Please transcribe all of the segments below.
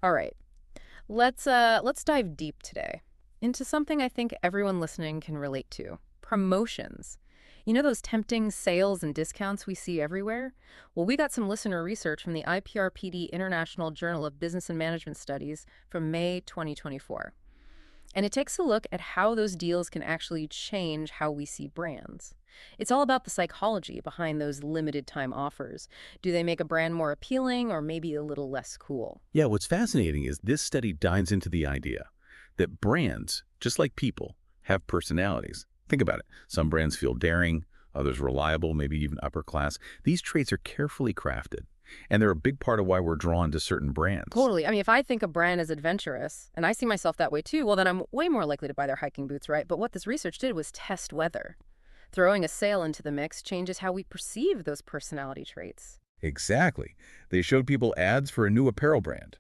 All right. Let's dive deep today into something I think everyone listening can relate to. Promotions. You know those tempting sales and discounts we see everywhere? Well, we got some listener research from the IPRPD International Journal of Business and Management Studies from May 2024. And it takes a look at how those deals can actually change how we see brands. It's all about the psychology behind those limited time offers. Do they make a brand more appealing or maybe a little less cool? Yeah, what's fascinating is this study dives into the idea that brands, just like people, have personalities. Think about it. Some brands feel daring, others reliable, maybe even upper class. These traits are carefully crafted, and they're a big part of why we're drawn to certain brands. Totally. I mean, if I think a brand is adventurous, and I see myself that way too, well, then I'm way more likely to buy their hiking boots, right? But what this research did was test whether throwing a sale into the mix changes how we perceive those personality traits. Exactly. They showed people ads for a new apparel brand.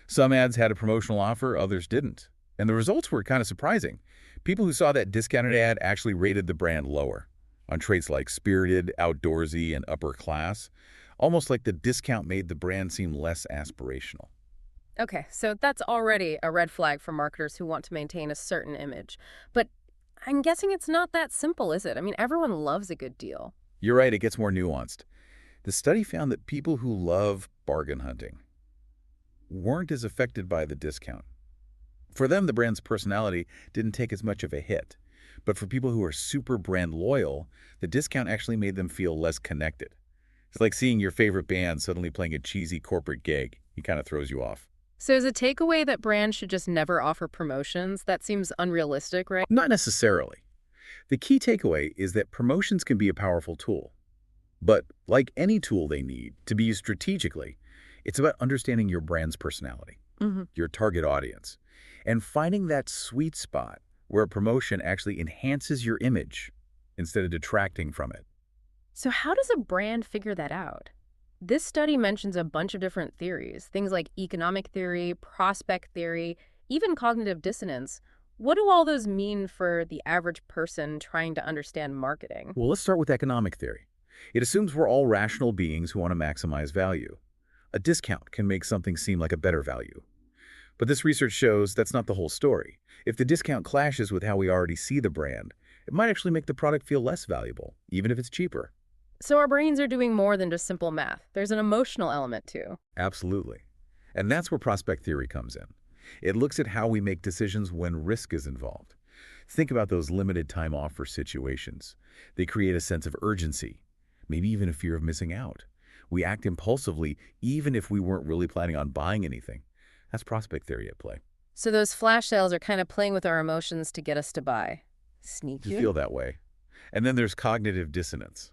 Some ads had a promotional offer, others didn't. And the results were kind of surprising. People who saw that discounted ad actually rated the brand lower on traits like spirited, outdoorsy, and upper class, almost like the discount made the brand seem less aspirational. Okay, so that's already a red flag for marketers who want to maintain a certain image. But I'm guessing it's not that simple, is it? I mean, everyone loves a good deal. You're right, it gets more nuanced. The study found that people who love bargain hunting weren't as affected by the discount. For them, the brand's personality didn't take as much of a hit. But for people who are super brand loyal, the discount actually made them feel less connected. It's like seeing your favorite band suddenly playing a cheesy corporate gig. It kind of throws you off. So is a takeaway that brands should just never offer promotions? That seems unrealistic, right? Not necessarily. The key takeaway is that promotions can be a powerful tool. But like any tool they need to be used strategically, it's about understanding your brand's personality, your target audience, and finding that sweet spot where a promotion actually enhances your image instead of detracting from it. So how does a brand figure that out? This study mentions a bunch of different theories, things like economic theory, prospect theory, even cognitive dissonance. What do all those mean for the average person trying to understand marketing? Well, let's start with economic theory. It assumes we're all rational beings who want to maximize value. A discount can make something seem like a better value. But this research shows that's not the whole story. If the discount clashes with how we already see the brand, it might actually make the product feel less valuable, even if it's cheaper. So our brains are doing more than just simple math. There's an emotional element too. Absolutely. And that's where prospect theory comes in. It looks at how we make decisions when risk is involved. Think about those limited time offer situations. They create a sense of urgency, maybe even a fear of missing out. We act impulsively even if we weren't really planning on buying anything. That's prospect theory at play. So those flash sales are kind of playing with our emotions to get us to buy. You Sneaky. feel that way. And then there's cognitive dissonance,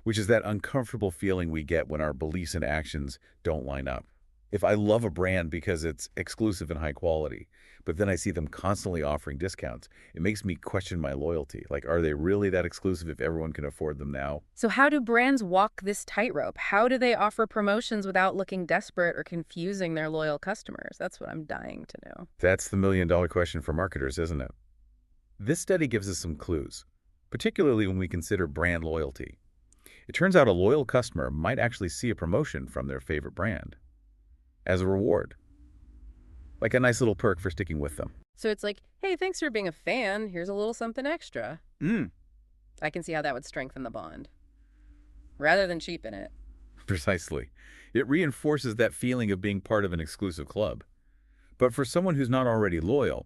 which is that uncomfortable feeling we get when our beliefs and actions don't line up. If I love a brand because it's exclusive and high quality, but then I see them constantly offering discounts, it makes me question my loyalty. Like, are they really that exclusive if everyone can afford them now? So how do brands walk this tightrope? How do they offer promotions without looking desperate or confusing their loyal customers? That's what I'm dying to know. That's the million-dollar question for marketers, isn't it? This study gives us some clues, particularly when we consider brand loyalty. It turns out a loyal customer might actually see a promotion from their favorite brand as a reward, like a nice little perk for sticking with them. So it's like, hey, thanks for being a fan. Here's a little something extra. I can see how that would strengthen the bond, rather than cheapen it. Precisely. It reinforces that feeling of being part of an exclusive club. But for someone who's not already loyal,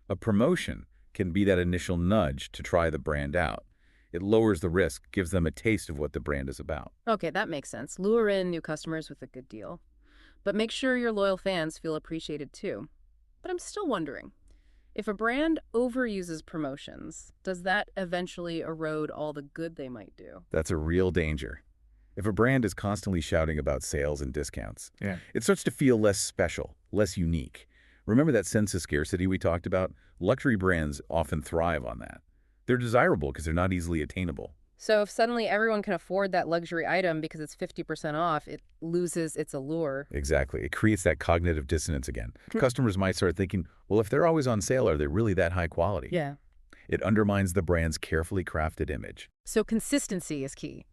a promotion can be that initial nudge to try the brand out. It lowers the risk, gives them a taste of what the brand is about. Okay, that makes sense. Lure in new customers with a good deal. But make sure your loyal fans feel appreciated too. But I'm still wondering, if a brand overuses promotions, does that eventually erode all the good they might do? That's a real danger. If a brand is constantly shouting about sales and discounts, it starts to feel less special, less unique. Remember that sense of scarcity we talked about? Luxury brands often thrive on that. They're desirable because they're not easily attainable. So if suddenly everyone can afford that luxury item because it's 50% off, it loses its allure. Exactly. It creates that cognitive dissonance again. Customers might start thinking, well, if they're always on sale, are they really that high quality? Yeah. It undermines the brand's carefully crafted image. So consistency is key.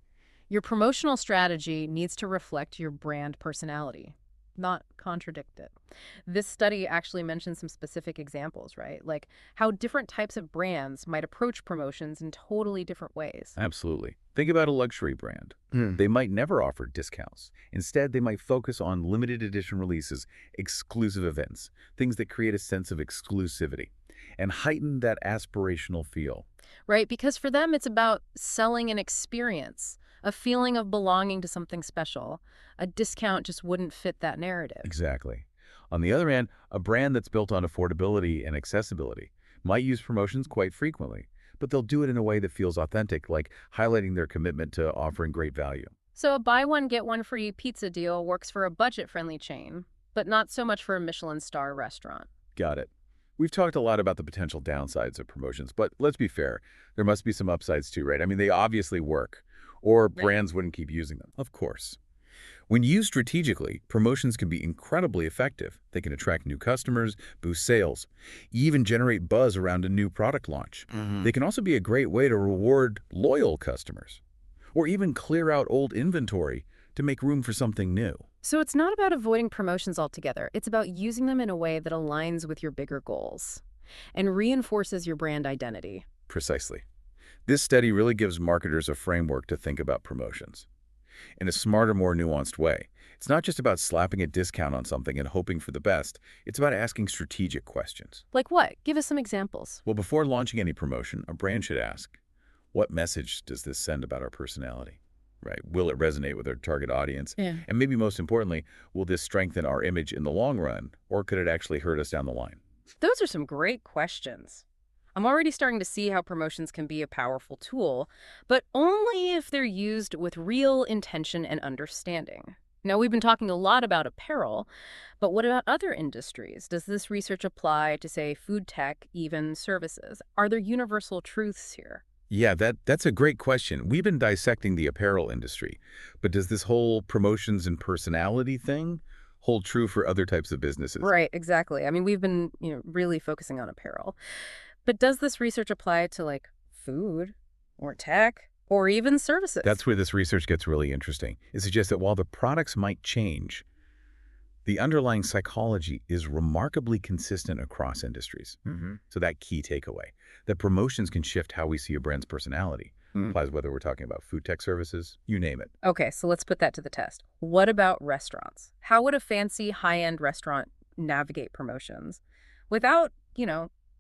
Your promotional strategy needs to reflect your brand personality. not contradict it. This study actually mentions some specific examples, right? Like how different types of brands might approach promotions in totally different ways. Absolutely. Think about a luxury brand. Hmm. They might never offer discounts. Instead, they might focus on limited edition releases, exclusive events, things that create a sense of exclusivity and heighten that aspirational feel. Right? Because for them, it's about selling an experience, a feeling of belonging to something special. A discount just wouldn't fit that narrative. Exactly. On the other hand, a brand that's built on affordability and accessibility might use promotions quite frequently, but they'll do it in a way that feels authentic, like highlighting their commitment to offering great value. So a buy one, get one free pizza deal works for a budget-friendly chain, but not so much for a Michelin star restaurant. Got it. We've talked a lot about the potential downsides of promotions, but let's be fair. There must be some upsides too, right? I mean, they obviously work, or Right. brands wouldn't keep using them. Of course. When used strategically, promotions can be incredibly effective. They can attract new customers, boost sales, even generate buzz around a new product launch. Hmm. They can also be a great way to reward loyal customers, or even clear out old inventory to make room for something new. So it's not about avoiding promotions altogether. It's about using them in a way that aligns with your bigger goals and reinforces your brand identity. Precisely. This study really gives marketers a framework to think about promotions in a smarter, more nuanced way. It's not just about slapping a discount on something and hoping for the best. It's about asking strategic questions. Like what? Give us some examples. Well, before launching any promotion, a brand should ask, what message does this send about our personality? Right? Will it resonate with our target audience? Yeah. And maybe most importantly, will this strengthen our image in the long run, or could it actually hurt us down the line? Those are some great questions. I'm already starting to see how promotions can be a powerful tool, but only if they're used with real intention and understanding. Now, we've been talking a lot about apparel, but what about other industries? Does this research apply to, say, food tech, even services? Are there universal truths here? Yeah, that's a great question. We've been dissecting the apparel industry, but does this whole promotions and personality thing hold true for other types of businesses? Right, exactly. I mean, we've been, really focusing on apparel. But does this research apply to like food or tech or even services? That's where this research gets really interesting. It suggests that while the products might change, the underlying psychology is remarkably consistent across industries. Hmm. So that key takeaway, that promotions can shift how we see a brand's personality, Mm. applies whether we're talking about food tech services, you name it. Okay, so let's put that to the test. What about restaurants? How would a fancy high-end restaurant navigate promotions without,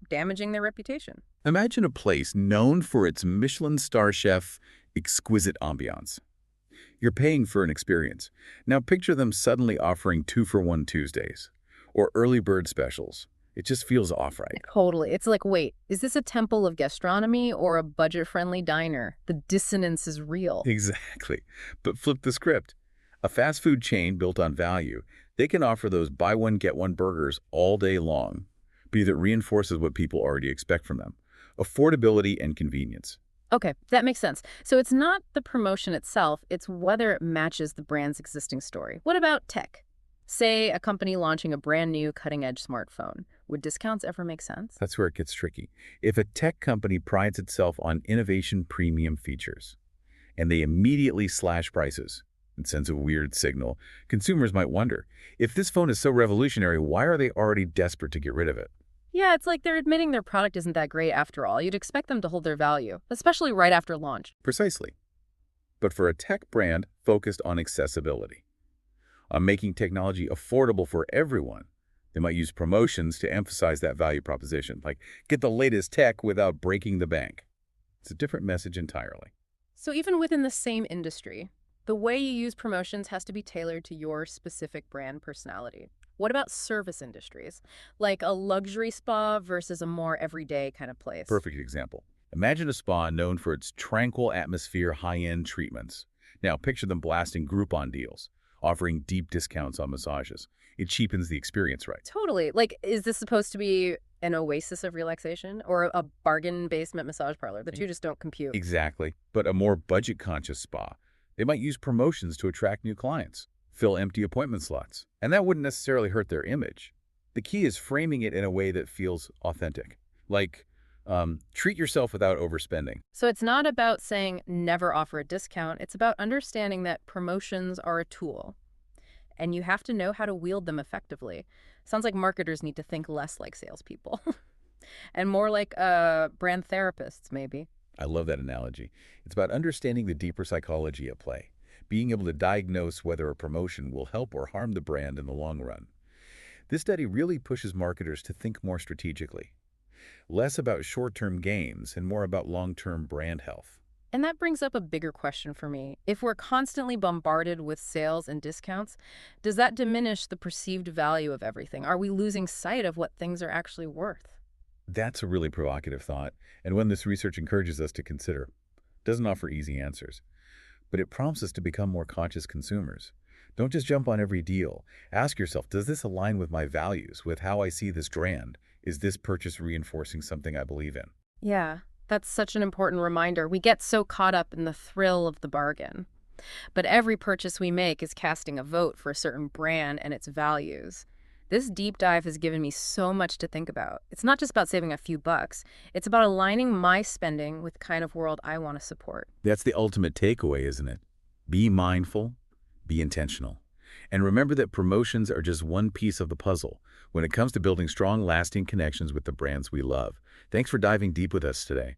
damaging their reputation? Imagine a place known for its Michelin star chef exquisite ambiance. You're paying for an experience. Now picture them suddenly offering 2-for-1 Tuesdays or early bird specials. It just feels off right. Totally. It's like, wait, is this a temple of gastronomy or a budget-friendly diner? The dissonance is real. Exactly. But flip the script. A fast food chain built on value, they can offer those buy one, get one burgers all day long, because it reinforces what people already expect from them. Affordability and convenience. Okay, that makes sense. So it's not the promotion itself, it's whether it matches the brand's existing story. What about tech? Say a company launching a brand new cutting-edge smartphone. Would discounts ever make sense? That's where it gets tricky. If a tech company prides itself on innovation premium features, and they immediately slash prices and sends a weird signal, consumers might wonder, if this phone is so revolutionary, why are they already desperate to get rid of it? Yeah, it's like they're admitting their product isn't that great after all. You'd expect them to hold their value, especially right after launch. Precisely. But for a tech brand focused on accessibility, on making technology affordable for everyone, they might use promotions to emphasize that value proposition, like get the latest tech without breaking the bank. It's a different message entirely. So even within the same industry, the way you use promotions has to be tailored to your specific brand personality. What about service industries, like a luxury spa versus a more everyday kind of place? Perfect example. Imagine a spa known for its tranquil atmosphere, high-end treatments. Now picture them blasting Groupon deals, offering deep discounts on massages. It cheapens the experience, right? Totally. Like, is this supposed to be an oasis of relaxation or a bargain basement massage parlor? The two just don't compute. Exactly. But a more budget-conscious spa, they might use promotions to attract new clients, fill empty appointment slots, and that wouldn't necessarily hurt their image. The key is framing it in a way that feels authentic, like treat yourself without overspending. So it's not about saying never offer a discount. It's about understanding that promotions are a tool and you have to know how to wield them effectively. Sounds like marketers need to think less like salespeople and more like brand therapists, maybe. I love that analogy. It's about understanding the deeper psychology at play, being able to diagnose whether a promotion will help or harm the brand in the long run. This study really pushes marketers to think more strategically, less about short-term gains and more about long-term brand health. And that brings up a bigger question for me. If we're constantly bombarded with sales and discounts, does that diminish the perceived value of everything? Are we losing sight of what things are actually worth? That's a really provocative thought, and one this research encourages us to consider. It doesn't offer easy answers, but it prompts us to become more conscious consumers. Don't just jump on every deal. Ask yourself, does this align with my values, with how I see this brand? Is this purchase reinforcing something I believe in? Yeah, that's such an important reminder. We get so caught up in the thrill of the bargain. But every purchase we make is casting a vote for a certain brand and its values. This deep dive has given me so much to think about. It's not just about saving a few bucks. It's about aligning my spending with the kind of world I want to support. That's the ultimate takeaway, isn't it? Be mindful, be intentional. And remember that promotions are just one piece of the puzzle when it comes to building strong, lasting connections with the brands we love. Thanks for diving deep with us today.